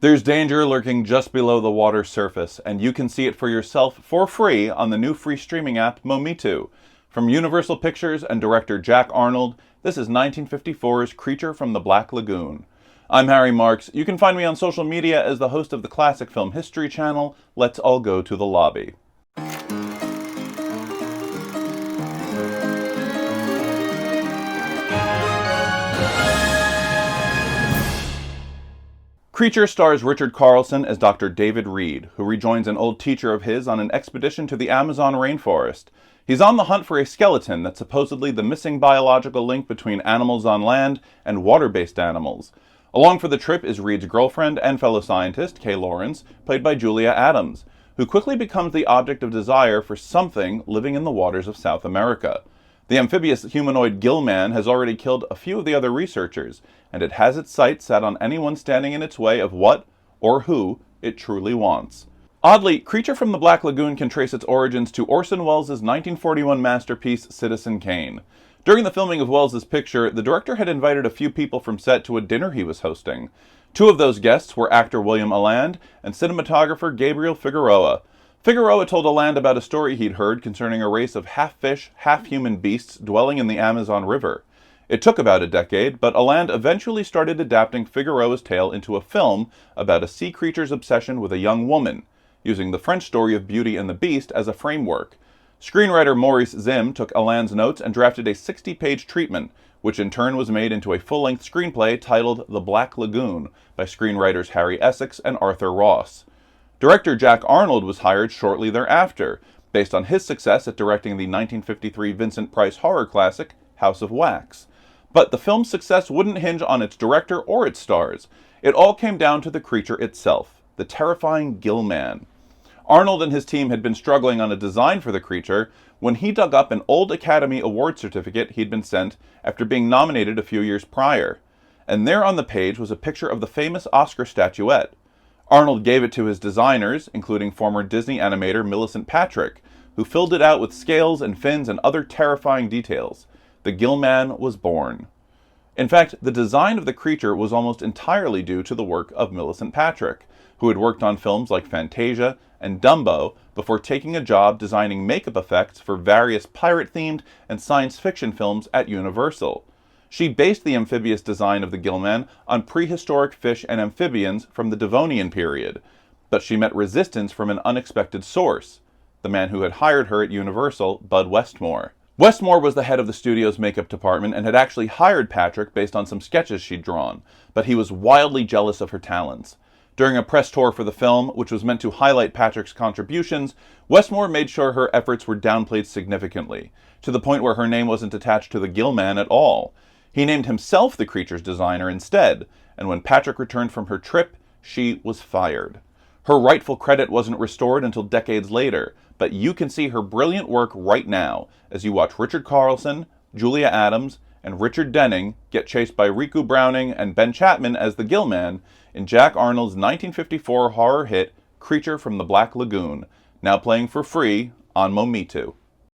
There's danger lurking just below the water's surface, and you can see it for yourself for free on the new free streaming app Momitu. From Universal Pictures and director Jack Arnold, this is 1954's Creature from the Black Lagoon. I'm Harry Marks. You can find me on social media as the host of the classic film history channel, Let's All Go to the Lobby. Creature stars Richard Carlson as Dr. David Reed, who rejoins an old teacher of his on an expedition to the Amazon rainforest. He's on the hunt for a skeleton that's supposedly the missing biological link between animals on land and water-based animals. Along for the trip is Reed's girlfriend and fellow scientist, Kay Lawrence, played by Julia Adams, who quickly becomes the object of desire for something living in the waters of South America. The amphibious humanoid Gillman has already killed a few of the other researchers, and it has its sights set on anyone standing in its way of what, or who, it truly wants. Oddly, Creature from the Black Lagoon can trace its origins to Orson Welles' 1941 masterpiece, Citizen Kane. During the filming of Welles' picture, the director had invited a few people from set to a dinner he was hosting. Two of those guests were actor William Alland and cinematographer Gabriel Figueroa. Figueroa told Alland about a story he'd heard concerning a race of half-fish, half-human beasts dwelling in the Amazon River. It took about a decade, but Alland eventually started adapting Figueroa's tale into a film about a sea creature's obsession with a young woman, using the French story of Beauty and the Beast as a framework. Screenwriter Maurice Zim took Alland's notes and drafted a 60-page treatment, which in turn was made into a full-length screenplay titled The Black Lagoon by screenwriters Harry Essex and Arthur Ross. Director Jack Arnold was hired shortly thereafter, based on his success at directing the 1953 Vincent Price horror classic, House of Wax. But the film's success wouldn't hinge on its director or its stars. It all came down to the creature itself, the terrifying Gillman. Arnold and his team had been struggling on a design for the creature when he dug up an old Academy Award certificate he'd been sent after being nominated a few years prior. And there on the page was a picture of the famous Oscar statuette. Arnold gave it to his designers, including former Disney animator Millicent Patrick, who filled it out with scales and fins and other terrifying details. The Gillman was born. In fact, the design of the creature was almost entirely due to the work of Millicent Patrick, who had worked on films like Fantasia and Dumbo before taking a job designing makeup effects for various pirate-themed and science fiction films at Universal. She based the amphibious design of the Gillman on prehistoric fish and amphibians from the Devonian period, but she met resistance from an unexpected source, the man who had hired her at Universal, Bud Westmore. Westmore was the head of the studio's makeup department and had actually hired Patrick based on some sketches she'd drawn, but he was wildly jealous of her talents. During a press tour for the film, which was meant to highlight Patrick's contributions, Westmore made sure her efforts were downplayed significantly, to the point where her name wasn't attached to the Gillman at all. He named himself the creature's designer instead, and when Patrick returned from her trip, she was fired. Her rightful credit wasn't restored until decades later, but you can see her brilliant work right now as you watch Richard Carlson, Julia Adams, and Richard Denning get chased by Riku Browning and Ben Chapman as the Gillman in Jack Arnold's 1954 horror hit Creature from the Black Lagoon, now playing for free on Momitu.